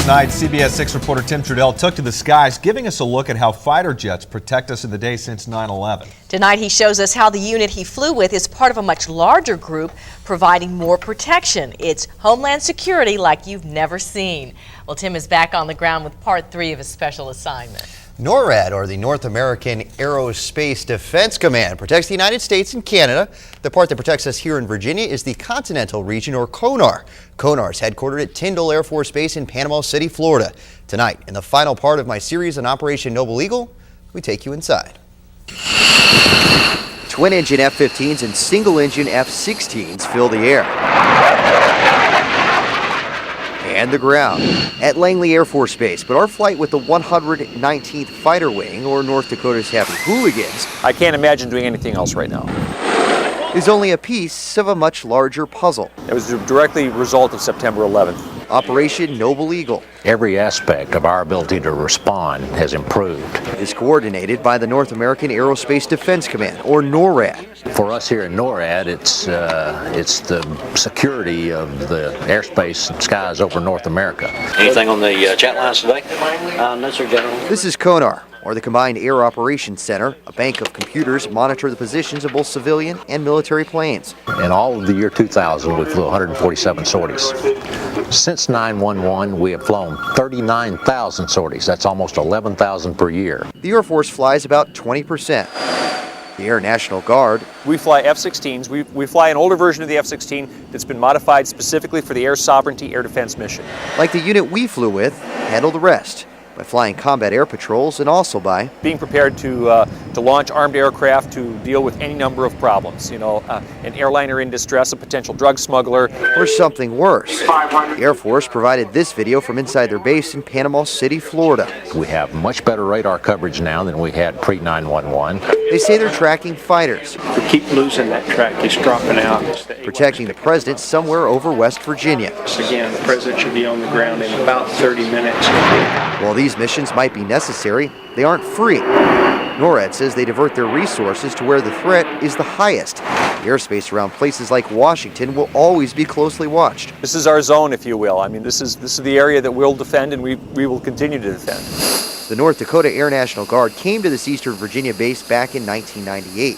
Tonight, CBS 6 reporter Tim Trudell took to the skies, giving us a look at how fighter jets protect us in the day since 9/11. Tonight, he shows us how the unit he flew with is part of a much larger group, providing more protection. It's Homeland Security like you've never seen. Well, Tim is back on the ground with part 3 of his special assignment. NORAD, or the North American Aerospace Defense Command, protects the United States and Canada. The part that protects us here in Virginia is the Continental Region, or CONAR. CONAR is headquartered at Tyndall Air Force Base in Panama City, Florida. Tonight, in the final part of my series on Operation Noble Eagle, we take you inside. Twin-engine F-15s and single-engine F-16s fill the air and the ground at Langley Air Force Base. But our flight with the 119th Fighter Wing, or North Dakota's Happy Hooligans, I can't imagine doing anything else right now. is only a piece of a much larger puzzle. It was directly a result of September 11th. Operation Noble Eagle Every aspect of our ability to respond has improved. is coordinated by the North American Aerospace Defense Command, or NORAD. For us here in NORAD, it's the security of the airspace and skies over North America. Anything on the chat lines today? No, sir, General. This is CONAR, or the Combined Air Operations Center. A bank of computers monitor the positions of both civilian and military planes. In all of the year 2000, we flew 147 sorties. Since 9/11, we have flown 39,000 sorties. That's almost 11,000 per year. The Air Force flies about 20%. The Air National Guard We fly F-16s. We fly an older version of the F-16 that's been modified specifically for the air sovereignty air defense mission. like the unit we flew with, handle the rest by flying combat air patrols and also by Being prepared to launch armed aircraft to deal with any number of problems. You know, an airliner in distress, a potential drug smuggler. or something worse. The Air Force provided this video from inside their base in Panama City, Florida. We have much better radar coverage now than we had pre-911. They say they're tracking fighters, We keep losing that track. It's dropping out. protecting the president somewhere over West Virginia. Again, the president should be on the ground in about 30 minutes. While these missions might be necessary, they aren't free. NORAD says they divert their resources to where the threat is the highest. The airspace around places like Washington will always be closely watched. This is our zone, if you will. I mean, this is the area that we'll defend, and we will continue to defend. The North Dakota Air National Guard came to this Eastern Virginia base back in 1998.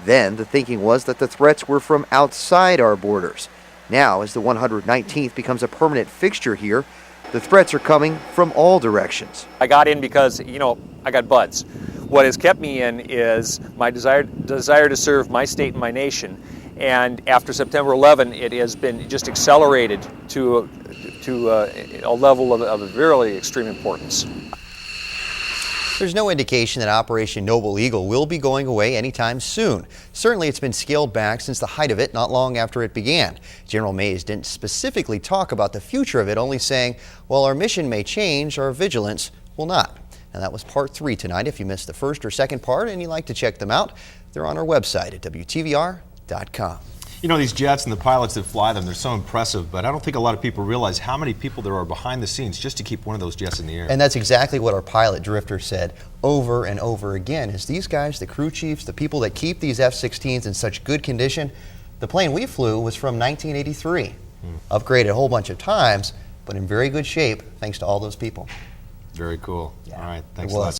Then the thinking was that the threats were from outside our borders. Now, as the 119th becomes a permanent fixture here, the threats are coming from all directions. I got in because, you know, I got buds. What has kept me in is my desire to serve my state and my nation. And after September 11, it has been just accelerated to a level of really extreme importance. There's no indication that Operation Noble Eagle will be going away anytime soon. Certainly it's been scaled back since the height of it not long after it began. General Mays didn't specifically talk about the future of it, only saying, while our mission may change, our vigilance will not. And that was part 3 tonight. If you missed the first or second part and you'd like to check them out, they're on our website at WTVR.com. You know, these jets and the pilots that fly them, they're so impressive, but I don't think a lot of people realize how many people there are behind the scenes just to keep one of those jets in the air. And that's exactly what our pilot Drifter said over and over again, is these guys, the crew chiefs, the people that keep these F-16s in such good condition. The plane we flew was from 1983, upgraded a whole bunch of times, but in very good shape thanks to all those people. Very cool. Yeah, All right, it thanks a lot. was.